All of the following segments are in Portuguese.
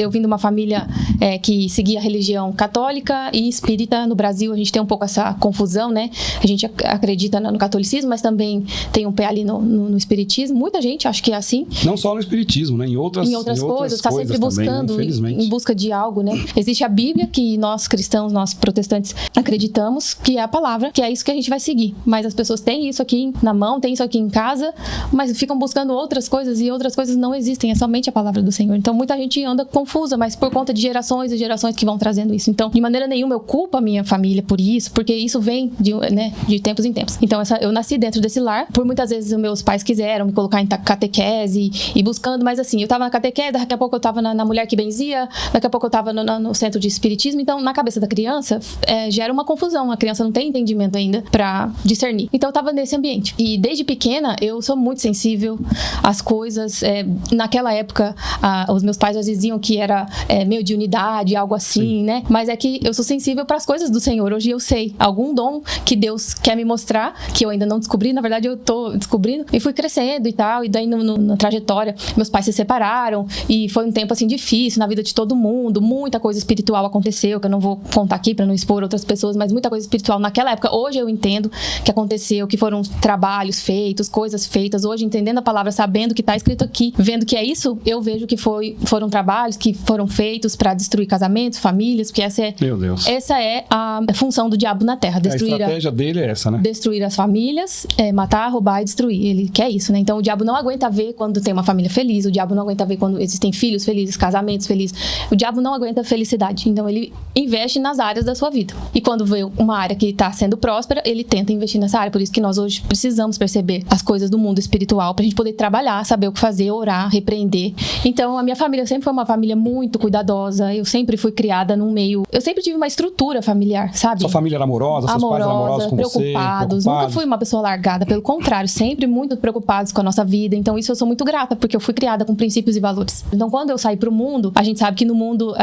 Eu vim de uma família que seguia a religião católica e espírita. No Brasil a gente tem um pouco essa confusão, né? A gente acredita no catolicismo, mas também tem um pé ali no espiritismo. Muita gente acha que é assim. Não só no espiritismo, né? Em outras coisas, está sempre buscando, também, né? Em busca de algo, né? Existe a Bíblia, que nós cristãos, nós protestantes acreditamos que é a palavra, que é isso que a gente vai seguir. Mas as pessoas têm isso aqui na mão, têm isso aqui em casa, mas ficam buscando outras coisas e outras coisas não existem, é somente a palavra do Senhor. Então muita gente anda confusa, mas por conta de gerações e gerações que vão trazendo isso. Então, de maneira nenhuma eu culpo a minha família por isso, porque isso vem de tempos em tempos. Então, eu nasci dentro desse lar. Por muitas vezes, os meus pais quiseram me colocar em catequese e buscando, mas assim, eu tava na catequese, daqui a pouco eu tava na mulher que benzia, daqui a pouco eu tava no centro de espiritismo. Então, na cabeça da criança, gera uma confusão. A criança não tem entendimento ainda pra discernir. Então, eu tava nesse ambiente. E desde pequena, eu sou muito sensível às coisas. Naquela época, os meus pais às vezes diziam que era meio de unidade, algo assim, sim, né? Mas é que eu sou sensível para as coisas do Senhor. Hoje eu sei algum dom que Deus quer me mostrar, que eu ainda não descobri, na verdade eu tô descobrindo, e fui crescendo e tal, e daí na trajetória, meus pais se separaram, e foi um tempo assim difícil na vida de todo mundo, muita coisa espiritual aconteceu, que eu não vou contar aqui para não expor outras pessoas, mas muita coisa espiritual naquela época. Hoje eu entendo que aconteceu, que foram trabalhos feitos, coisas feitas, hoje entendendo a palavra, sabendo que tá escrito aqui, vendo que é isso, eu vejo que foram trabalhos que foram feitos para destruir casamentos, famílias, porque essa é a função do diabo na Terra. Destruir a estratégia dele é essa, né? Destruir as famílias, matar, roubar e destruir. Ele quer isso, né? Então o diabo não aguenta ver quando tem uma família feliz, o diabo não aguenta ver quando existem filhos felizes, casamentos felizes. O diabo não aguenta felicidade. Então ele investe nas áreas da sua vida. E quando vê uma área que está sendo próspera, ele tenta investir nessa área. Por isso que nós hoje precisamos perceber as coisas do mundo espiritual pra gente poder trabalhar, saber o que fazer, orar, repreender. Então a minha família sempre foi uma família muito cuidadosa. Eu sempre fui criada num meio... Eu sempre tive uma estrutura familiar, sabe? Sua família era amorosa? Seus pais eram amorosos com preocupados. você? Nunca fui uma pessoa largada. Pelo contrário, sempre muito preocupados com a nossa vida. Então isso eu sou muito grata, porque eu fui criada com princípios e valores. Então quando eu saí pro mundo, a gente sabe que no mundo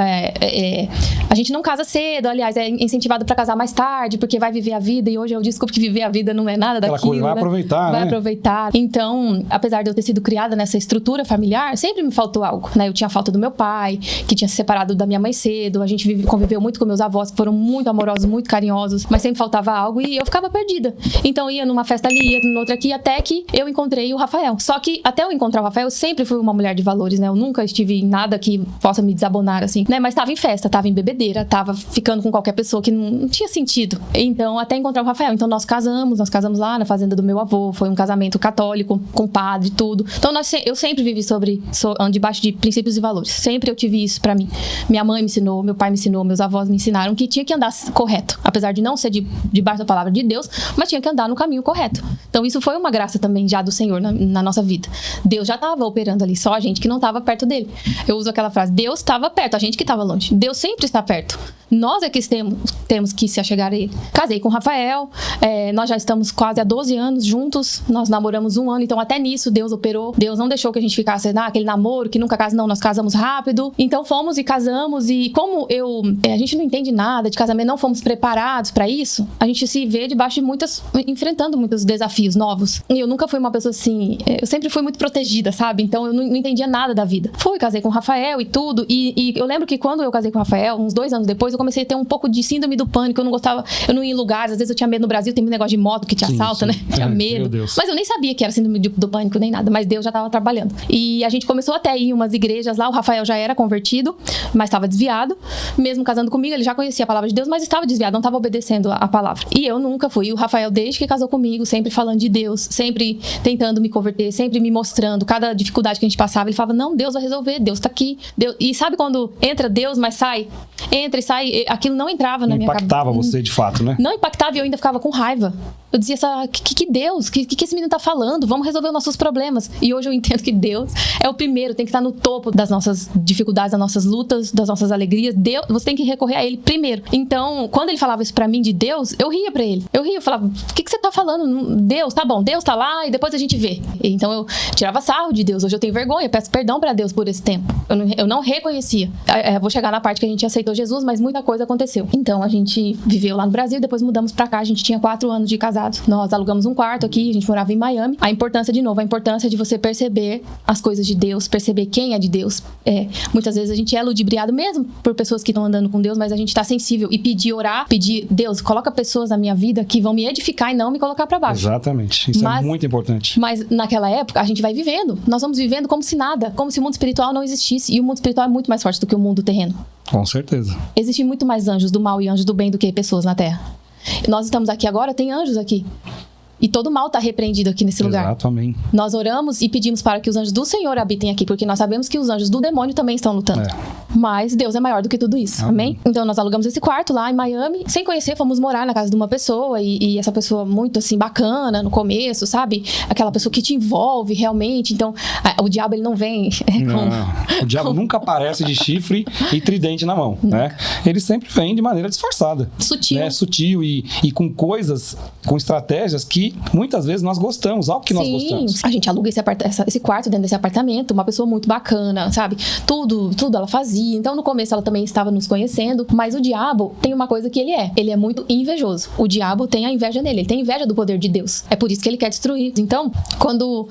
a gente não casa cedo. Aliás, é incentivado pra casar mais tarde, porque vai viver a vida. E hoje eu desculpo que viver a vida não é nada daquilo. Aquela coisa, vai aproveitar, Vai aproveitar. Então, apesar de eu ter sido criada nessa estrutura familiar, sempre me faltou algo, né? Eu tinha falta do meu pai, que tinha se separado da minha mãe cedo. A gente conviveu muito com meus avós, que foram muito amorosos, muito carinhosos, mas sempre faltava algo e eu ficava perdida. Então ia numa festa ali, ia noutra aqui, até que eu encontrei o Rafael. Só que até eu encontrar o Rafael, eu sempre fui uma mulher de valores, né? Eu nunca estive em nada que possa me desabonar, assim, né? Mas tava em festa, tava em bebedeira, tava ficando com qualquer pessoa que não tinha sentido. Então, até encontrar o Rafael. Então nós casamos lá na fazenda do meu avô, foi um casamento católico, com padre, tudo. Então eu sempre vivi debaixo de princípios e valores. Sempre eu tive isso pra mim. Minha mãe me ensinou, meu pai me ensinou, meus avós me ensinaram que tinha que andar correto. Apesar de não ser debaixo da palavra de Deus, mas tinha que andar no caminho correto. Então isso foi uma graça também já do Senhor na nossa vida. Deus já estava operando ali, só a gente que não estava perto dele. Eu uso aquela frase, Deus estava perto, a gente que estava longe. Deus sempre está perto. Nós é que temos que se achegar a ele. Casei com o Rafael, nós já estamos quase há 12 anos juntos, nós namoramos 1 ano, então até nisso Deus operou. Deus não deixou que a gente ficasse aquele namoro que nunca casa, não, nós casamos rápido. Então fomos e casamos, e como a gente não entende nada de casamento, não fomos preparados para isso, a gente se vê debaixo de enfrentando muitos desafios novos. E eu nunca fui uma pessoa assim, eu sempre fui muito protegida, sabe? Então eu não entendia nada da vida. Casei com o Rafael e tudo, e eu lembro que quando eu casei com o Rafael, uns 2 anos depois, eu comecei a ter um pouco de síndrome do pânico. Eu não gostava, eu não ia em lugares, às vezes eu tinha medo. No Brasil tem um negócio de moto que te assalta, né? Tinha medo. Meu Deus. Mas eu nem sabia que era síndrome do pânico nem nada, mas Deus já estava trabalhando. E a gente começou até a ir em umas igrejas lá, o Rafael já era convertido, mas estava desviado. Mesmo casando comigo, ele já conhecia a palavra de Deus, mas estava desviado, não estava obedecendo a palavra. E eu nunca fui. E o Rafael, desde que casou comigo, sempre falando de Deus, sempre tentando me converter, sempre me mostrando cada dificuldade que a gente passava. Ele falava, não, Deus vai resolver, Deus tá aqui. Deus... E sabe quando entra Deus, mas sai? Entra e sai, aquilo não entrava na minha cabeça. Impactava você de fato, né? Não impactava e eu ainda ficava com raiva. Eu dizia, que Deus, que esse menino tá falando? Vamos resolver os nossos problemas. E hoje eu entendo que Deus é o primeiro, tem que estar no topo das nossas dificuldades, das nossas lutas, das nossas alegrias. Deus, você tem que recorrer a Ele primeiro. Então, quando ele falava isso pra mim de Deus, eu ria pra ele. Eu falava, o que você tá falando? Deus, tá bom, Deus tá lá e depois a gente vê. Então eu tirava sarro de Deus. Hoje eu tenho vergonha, peço perdão pra Deus por esse tempo. Eu não reconhecia. Vou chegar na parte que a gente aceitou Jesus, mas muita coisa aconteceu. Então a gente viveu lá no Brasil, depois mudamos pra cá, a gente tinha 4 anos de casado. pesado. Nós alugamos um quarto aqui, a gente morava em Miami. A importância de você perceber as coisas de Deus, perceber quem é de Deus. Muitas vezes a gente é ludibriado mesmo por pessoas que estão andando com Deus, mas a gente tá sensível e orar, pedir, Deus, coloca pessoas na minha vida que vão me edificar e não me colocar para baixo. Exatamente. Isso é muito importante. Mas naquela época, a gente vai vivendo. Nós vamos vivendo como se nada, como se o mundo espiritual não existisse. E o mundo espiritual é muito mais forte do que o mundo terreno. Com certeza. Existem muito mais anjos do mal e anjos do bem do que pessoas na Terra. Nós estamos aqui agora, tem anjos aqui. E todo mal está repreendido aqui nesse lugar. Exato, amém. Nós oramos e pedimos para que os anjos do Senhor habitem aqui, porque nós sabemos que os anjos do demônio também estão lutando. Mas Deus é maior do que tudo isso, amém? Então nós alugamos esse quarto lá em Miami, sem conhecer, fomos morar na casa de uma pessoa, e essa pessoa muito assim, bacana no começo, sabe? Aquela pessoa que te envolve realmente. Então, o diabo ele não vem o diabo nunca aparece de chifre e tridente na mão, né? Ele sempre vem de maneira disfarçada. Sutil. Né? Sutil e com coisas, com estratégias que muitas vezes nós gostamos, algo que nós gostamos. A gente aluga esse quarto dentro desse apartamento, uma pessoa muito bacana, sabe? Tudo ela fazia. Então, no começo, ela também estava nos conhecendo. Mas o diabo tem uma coisa que ele é. Ele é muito invejoso. O diabo tem a inveja nele. Ele tem inveja do poder de Deus. É por isso que ele quer destruir. Então, quando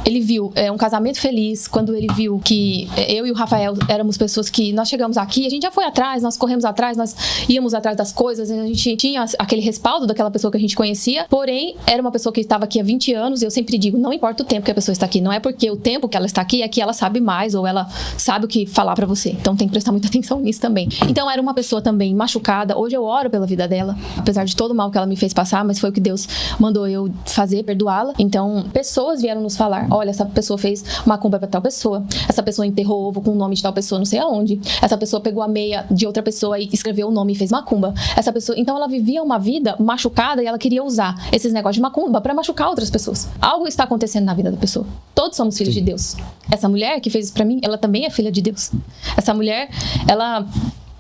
ele viu um casamento feliz, quando ele viu que eu e o Rafael éramos pessoas que nós chegamos aqui, a gente já foi atrás, nós corremos atrás, nós íamos atrás das coisas, a gente tinha aquele respaldo daquela pessoa que a gente conhecia, porém, era uma pessoa que estava aqui há 20 anos, e eu sempre digo, não importa o tempo que a pessoa está aqui, não é porque o tempo que ela está aqui é que ela sabe mais, ou ela sabe o que falar pra você. Então tem que prestar muita atenção nisso também. Então era uma pessoa também machucada. Hoje eu oro pela vida dela, apesar de todo o mal que ela me fez passar, mas foi o que Deus mandou eu fazer, perdoá-la. Então pessoas vieram nos falar, olha, essa pessoa fez macumba pra tal pessoa, essa pessoa enterrou ovo com o nome de tal pessoa não sei aonde, essa pessoa pegou a meia de outra pessoa e escreveu o nome e fez macumba. Essa pessoa, então ela vivia uma vida machucada e ela queria usar esses negócios de macumba pra machucar outras pessoas. Algo está acontecendo na vida da pessoa. Todos somos filhos de Deus. Essa mulher que fez isso pra mim, ela também é filha de Deus. Essa mulher, ela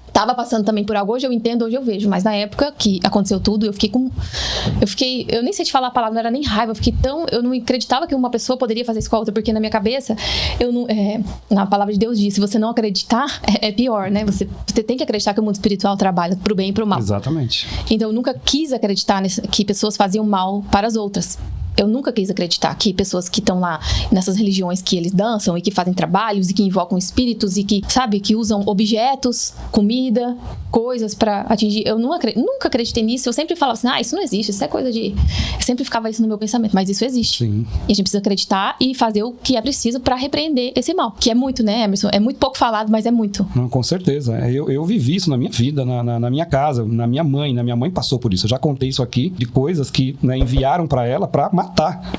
estava passando também por algo, hoje eu entendo, hoje eu vejo, mas na época que aconteceu tudo, eu nem sei te falar a palavra, não era nem raiva, eu não acreditava que uma pessoa poderia fazer isso com a outra, porque na minha cabeça, na palavra de Deus diz, se você não acreditar, é pior, né? Você tem que acreditar que o mundo espiritual trabalha pro bem e pro mal. Exatamente. Então eu nunca quis acreditar que pessoas faziam mal para as outras. Eu nunca quis acreditar que pessoas que estão lá nessas religiões que eles dançam e que fazem trabalhos e que invocam espíritos e que, sabe, que usam objetos, comida, coisas pra atingir. Eu nunca acreditei nisso. Eu sempre falava assim, isso não existe, isso é coisa de... Eu sempre ficava isso no meu pensamento, mas isso existe. Sim. E a gente precisa acreditar e fazer o que é preciso pra repreender esse mal. Que é muito, né, Emerson? É muito pouco falado, mas é muito. Não, com certeza. Eu vivi isso na minha vida, na minha casa, na minha mãe passou por isso. Eu já contei isso aqui, de coisas que, né, enviaram pra ela pra matar,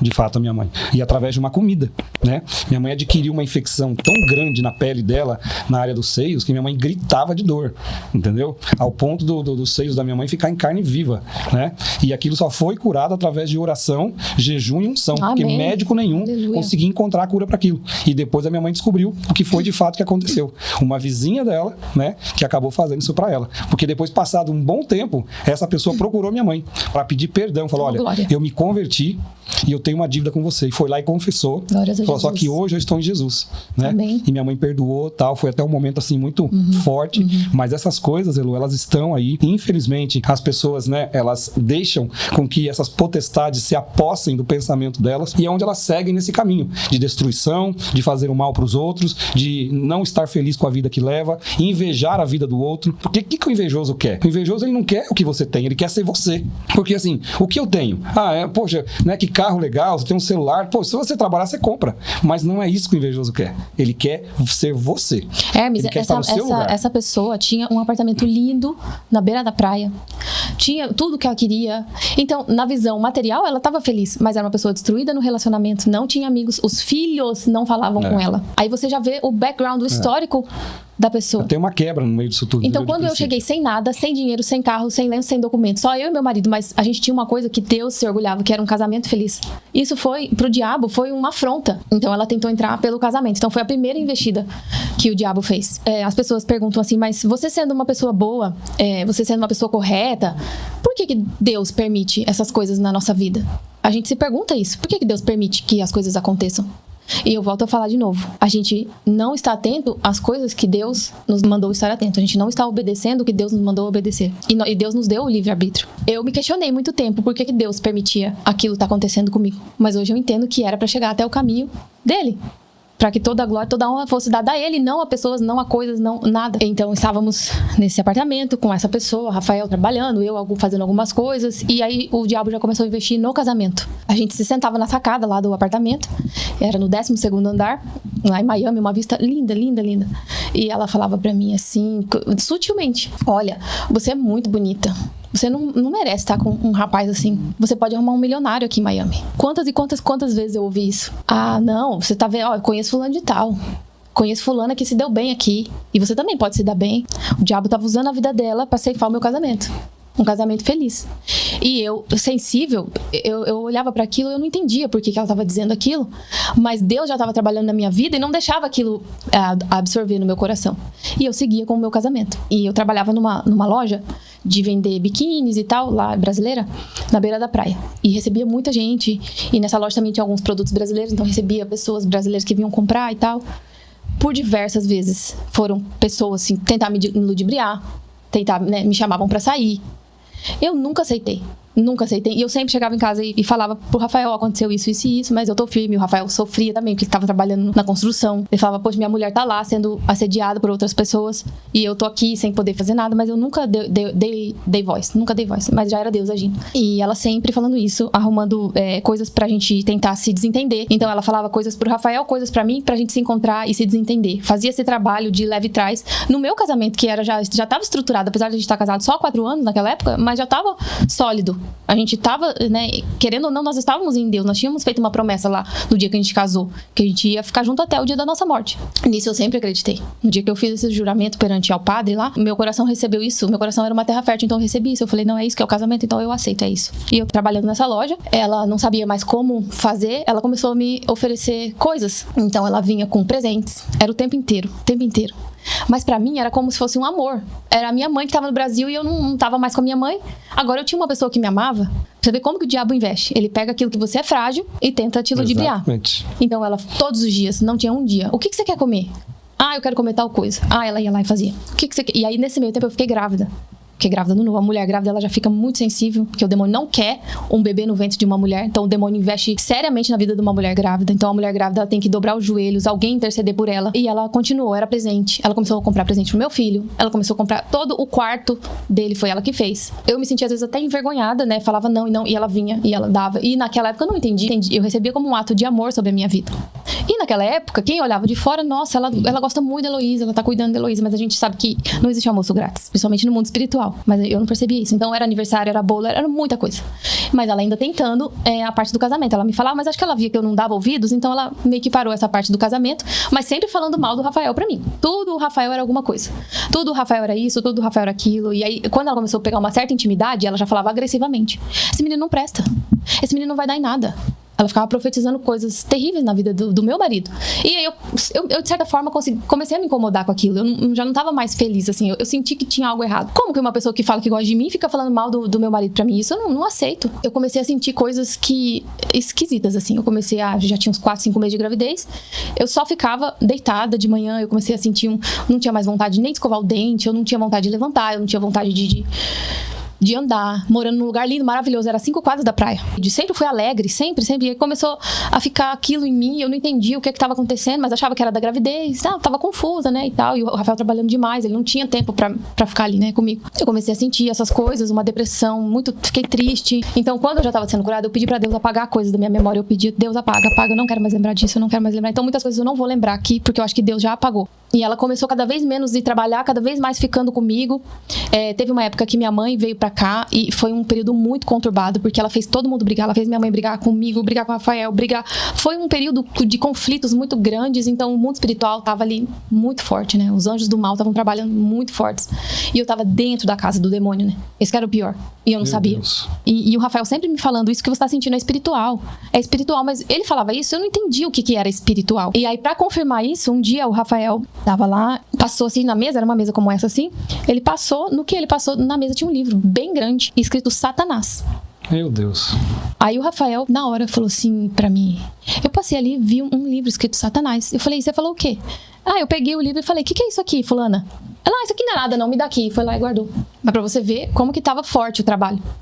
de fato, a minha mãe. E através de uma comida, né? Minha mãe adquiriu uma infecção tão grande na pele dela, na área dos seios, que minha mãe gritava de dor, entendeu? Ao ponto dos seios da minha mãe ficar em carne viva, né? E aquilo só foi curado através de oração, jejum e unção. Amém. Porque médico nenhum conseguia encontrar a cura para aquilo. E depois a minha mãe descobriu o que foi de fato que aconteceu. Uma vizinha dela, né? Que acabou fazendo isso para ela. Porque depois, passado um bom tempo, essa pessoa procurou minha mãe para pedir perdão. Falou, olha, eu me converti e eu tenho uma dívida com você. E foi lá e confessou. Falou, só que hoje eu estou em Jesus, né? Amém. E minha mãe perdoou, tal. Foi até um momento assim muito forte. Mas essas coisas, Elu, elas estão aí. Infelizmente, as pessoas, né? Elas deixam com que essas potestades se apossem do pensamento delas, e é onde elas seguem nesse caminho de destruição, de fazer o mal para os outros, de não estar feliz com a vida que leva, invejar a vida do outro. Porque o que o invejoso quer? O invejoso, ele não quer o que você tem, ele quer ser você. Porque assim, o que eu tenho? Poxa, né? Que carro legal, você tem um celular. Pô, se você trabalhar, você compra. Mas não é isso que o invejoso quer. Ele quer ser você. Hermes, essa pessoa tinha um apartamento lindo na beira da praia. Tinha tudo que ela queria. Então, na visão material, ela estava feliz, mas era uma pessoa destruída no relacionamento, não tinha amigos, os filhos não falavam com ela. Aí você já vê o background, o histórico da pessoa. Tem uma quebra no meio disso tudo. Então, quando eu cheguei sem nada, sem dinheiro, sem carro, sem lenço, sem documento, só eu e meu marido, mas a gente tinha uma coisa que Deus se orgulhava, que era um casamento feliz. Isso foi, pro diabo, foi uma afronta. Então, ela tentou entrar pelo casamento. Então, foi a primeira investida que o diabo fez. As pessoas perguntam assim, mas você sendo uma pessoa boa, você sendo uma pessoa correta, por que Deus permite essas coisas na nossa vida? A gente se pergunta isso. Por que Deus permite que as coisas aconteçam? E eu volto a falar de novo. A gente não está atento às coisas que Deus nos mandou estar atento. A gente não está obedecendo o que Deus nos mandou obedecer. E Deus nos deu o livre-arbítrio. Eu me questionei muito tempo por que Deus permitia aquilo estar acontecendo comigo. Mas hoje eu entendo que era para chegar até o caminho dele. Para que toda a glória, toda a honra fosse dada a ele, não a pessoas, não a coisas, não nada. Então estávamos nesse apartamento com essa pessoa, Rafael trabalhando, eu fazendo algumas coisas, e aí o diabo já começou a investir no casamento. A gente se sentava na sacada lá do apartamento, era no 12º andar, lá em Miami, uma vista linda, linda, linda. E ela falava para mim assim, sutilmente: olha, você é muito bonita. Você não merece estar com um rapaz assim. Você pode arrumar um milionário aqui em Miami. Quantas vezes eu ouvi isso? Ah, não, você tá vendo, ó, eu conheço fulano de tal. Conheço fulana que se deu bem aqui. E você também pode se dar bem. O diabo tava usando a vida dela pra ceifar o meu casamento. Um casamento feliz. E eu, sensível, eu olhava para aquilo e eu não entendia por que ela estava dizendo aquilo, mas Deus já estava trabalhando na minha vida e não deixava aquilo absorver no meu coração. E eu seguia com o meu casamento. E eu trabalhava numa loja de vender biquínis e tal, lá brasileira, na beira da praia. E recebia muita gente. E nessa loja também tinha alguns produtos brasileiros, então recebia pessoas brasileiras que vinham comprar e tal. Por diversas vezes foram pessoas assim, tentar me ludibriar, tentar, né, me chamavam para sair. Eu nunca aceitei. E eu sempre chegava em casa e falava pro Rafael: aconteceu isso, isso e isso, mas eu tô firme. O Rafael sofria também, porque ele tava trabalhando na construção. Ele falava: poxa, minha mulher tá lá sendo assediada por outras pessoas e eu tô aqui sem poder fazer nada. Mas eu nunca dei voz, mas já era Deus agindo. E ela sempre falando isso, arrumando coisas pra gente tentar se desentender. Então ela falava coisas pro Rafael, coisas pra mim, pra gente se encontrar e se desentender. Fazia esse trabalho de leve trás no meu casamento, que já tava estruturado, apesar de a gente estar casado só há 4 anos naquela época, mas já tava sólido. A gente tava, né, querendo ou não, nós estávamos em Deus. Nós tínhamos feito uma promessa lá no dia que a gente casou, que a gente ia ficar junto até o dia da nossa morte. Nisso eu sempre acreditei. No dia que eu fiz esse juramento perante ao padre lá, meu coração recebeu isso. Meu coração era uma terra fértil, então eu recebi isso. Eu falei: não, é isso que é o casamento, então eu aceito, é isso. E eu trabalhando nessa loja, ela não sabia mais como fazer, ela começou a me oferecer coisas. Então ela vinha com presentes. Era o tempo inteiro. Mas pra mim era como se fosse um amor. Era a minha mãe que tava no Brasil e eu não tava mais com a minha mãe. Agora eu tinha uma pessoa que me amava. Pra você ver como que o diabo investe. Ele pega aquilo que você é frágil e tenta te ludibriar. Exatamente. Então ela, todos os dias, não tinha um dia: o que você quer comer? Ah, eu quero comer tal coisa. Ah, ela ia lá e fazia. O que você quer? E aí nesse meio tempo eu fiquei grávida. Porque grávida no novo, a mulher grávida ela já fica muito sensível, porque o demônio não quer um bebê no ventre de uma mulher. Então o demônio investe seriamente na vida de uma mulher grávida. Então a mulher grávida ela tem que dobrar os joelhos, alguém interceder por ela. E ela continuou, era presente. Ela começou a comprar presente pro meu filho. Ela começou a comprar todo o quarto dele, foi ela que fez. Eu me sentia às vezes até envergonhada, né? Falava não, e ela vinha e ela dava. E naquela época eu não entendi. Eu recebia como um ato de amor sobre a minha vida. E naquela época, quem olhava de fora, nossa, ela gosta muito da Heloísa, ela tá cuidando da Heloísa, mas a gente sabe que não existe almoço grátis, principalmente no mundo espiritual. Mas eu não percebia isso. Então era aniversário, era bolo, era muita coisa. Mas ela ainda tentando a parte do casamento. Ela me falava, mas acho que ela via que eu não dava ouvidos, então ela meio que parou essa parte do casamento, mas sempre falando mal do Rafael pra mim. Tudo o Rafael era alguma coisa. Tudo o Rafael era isso, tudo o Rafael era aquilo. E aí, quando ela começou a pegar uma certa intimidade, ela já falava agressivamente: esse menino não presta. Esse menino não vai dar em nada. Ela ficava profetizando coisas terríveis na vida do meu marido. E aí eu de certa forma, comecei a me incomodar com aquilo. Eu já não tava mais feliz, assim. Eu senti que tinha algo errado. Como que uma pessoa que fala que gosta de mim fica falando mal do meu marido pra mim? Isso eu não aceito. Eu comecei a sentir coisas esquisitas, assim. Eu comecei já tinha uns 4, 5 meses de gravidez. Eu só ficava deitada de manhã. Eu comecei a sentir não tinha mais vontade nem de escovar o dente. Eu não tinha vontade de levantar. Eu não tinha vontade de andar, morando num lugar lindo, maravilhoso, era 5 quadras da praia. Eu sempre fui alegre, sempre. E aí começou a ficar aquilo em mim, eu não entendia o que estava acontecendo, mas achava que era da gravidez, tava confusa, né, e tal, e o Rafael trabalhando demais, ele não tinha tempo pra ficar ali, né, comigo. Eu comecei a sentir essas coisas, uma depressão, fiquei triste. Então, quando eu já tava sendo curada, eu pedi pra Deus apagar coisas da minha memória, eu pedi: Deus, apaga, eu não quero mais lembrar disso, eu não quero mais lembrar. Então, muitas coisas eu não vou lembrar aqui, porque eu acho que Deus já apagou. E ela começou cada vez menos de trabalhar, cada vez mais ficando comigo. Teve uma época que minha mãe veio pra cá e foi um período muito conturbado, porque ela fez todo mundo brigar. Ela fez minha mãe brigar comigo, brigar com o Rafael, brigar. Foi um período de conflitos muito grandes, então o mundo espiritual tava ali muito forte, né? Os anjos do mal estavam trabalhando muito fortes. E eu tava dentro da casa do demônio, né? Esse que era o pior. E eu não sabia. E o Rafael sempre me falando: isso que você tá sentindo é espiritual. É espiritual, mas ele falava isso, eu não entendi o que era espiritual. E aí, pra confirmar isso, um dia o Rafael tava lá, passou assim na mesa, era uma mesa como essa assim, ele passou, no que ele passou, na mesa tinha um livro bem grande, escrito Satanás. Meu Deus. Aí o Rafael, na hora, falou assim pra mim. Eu passei ali, vi um livro escrito Satanás. Eu falei, você falou o quê? Eu peguei o livro e falei, o que é isso aqui, fulana? Ela, isso aqui não é nada não, me dá aqui. Foi lá e guardou. Mas pra você ver como que tava forte o trabalho.